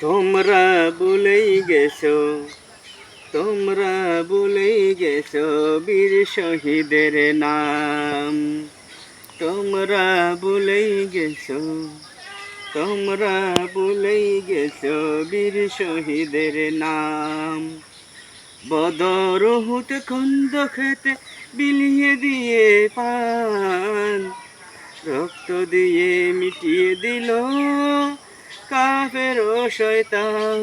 তোমরা ভুলেই গেছো, তোমরা ভুলেই গেছো বীর শহীদের নাম। তোমরা ভুলেই গেছো, তোমরা ভুলেই গেছো বীর শহীদের নাম। বদর উহুদ খন্দকেতে বিলিয়ে দিয়ে পান, রক্ত দিয়ে মিটিয়ে দিল কাফের ও শয়তান।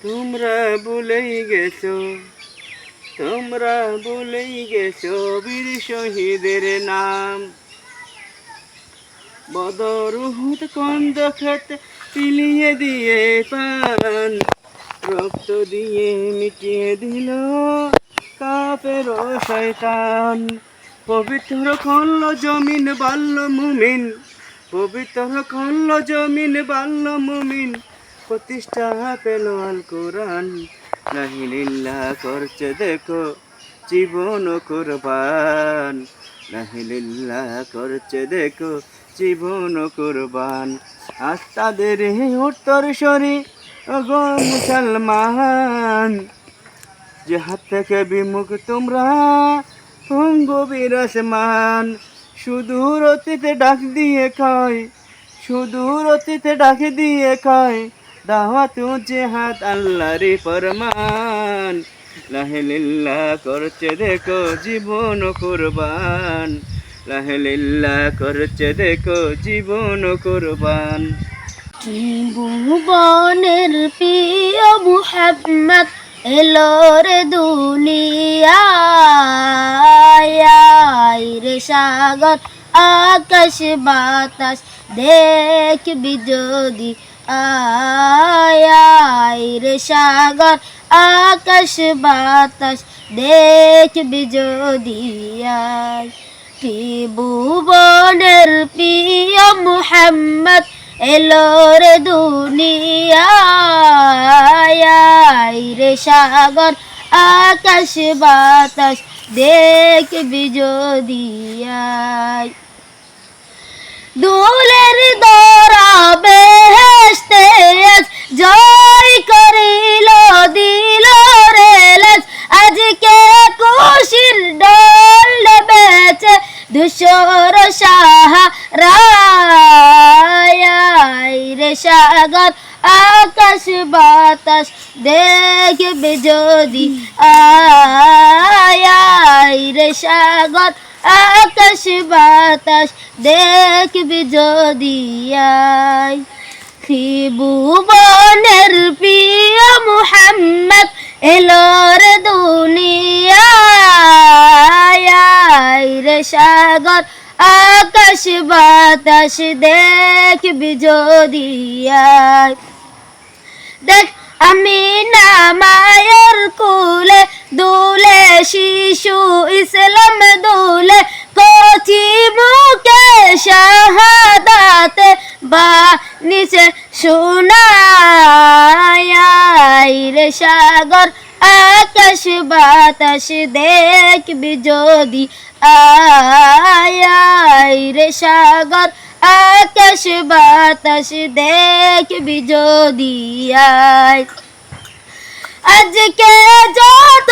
তোমরা ভুলেই গেছো, তোমরা ভুলেই গেছো বীর শহীদের নাম। বদর উহুদ খন্দকেতে বিলিয়ে দিয়ে পান, রক্ত দিয়ে মিটিয়ে দিল কাফের ও শয়তান। পবিত্র করল জমিন বাল্য মুমিন, পবিত্র করল জমিন বাল্য মুমিন, প্রতিষ্ঠা পেল আল কোরআন। লাহিলিল্লাহ করছে দেখো জীবন কুরবান, লাহিলিল্লাহ করছে দেখো জীবন কুরবান। আজ তাদের উত্তর সরি গো মুসলমান, যে হাত থেকে বিমুখ তোমরা গভীর আসমান। সুদূর অতীতে ডাক দিয়ে কয়, সুদূর অতীতে ডাক দিয়ে কয়, দাওয়াত ও জিহাদ আল্লাহরই ফরমান। লাহিলিল্লাহ করছে দেখো জীবন কুরবান, লাহিলিল্লাহ করছে দেখো জীবন কুরবান। ভুবনের প্রিয় মুহাম্মদ এলো রে দুনিয়ায়, রে সাগর আকাশ বাতাস দেখবি যদি আয়, রে সাগর আকাশ বাতাস দেখবি যদি আয়। ভুবনের প্রিয় মুহাম্মদ এলো রে দুনিয়ায়, রে সাগর আকাশ বাতাস দেখবি যদি আয়। দুলের দরা বেহেশতে আজ জয় করিল দিল রে লাজ, আজকে খুশির ডোল নেমেছে ধূসর সাহারায়, রে সাগর আকাশ বাতাস দেখবে যদি আয়, রে সাগর আকাশ বাতাস দেখবি যদি আয়। ভুবনের প্রিয় মুহাম্মদ এলো রে দুনিয়ায়, রে সাগর আকাশ বাতাস দেখবি যদি আয়। দেখ আমি না মায়ের কুলে দুলে শিশু ইসলাম দুলে, কচি মুখে শাহাদাতে বানিছে শোনায়, রে সাগর আকাশ বাতাস দেখবি যদি আয়, রে সাগর আকাশ বাতাস দেখবি যদি আয়। আজকে যত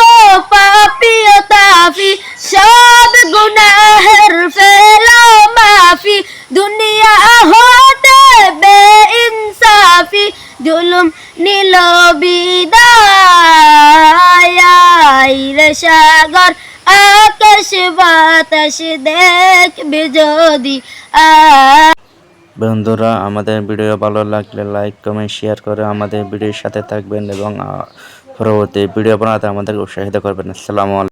পাপী ও তাফি সব গুনাহের ফেলো মাফি, দুনিয়া হতে বেইনসাফি জুলুম নিল বিদায়, রে সাগর আকাশ বাতাস দেখবি যদি আয়। বন্ধুরা, আমাদের ভিডিও ভালো লাগলে লাইক কমেন্ট শেয়ার করে আমাদের ভিডিওর সাথে থাকবেন এবং পরবর্তী ভিডিও বানাতে আমাদেরকে উৎসাহিত করবেন। আসসালামু আলাইকুম।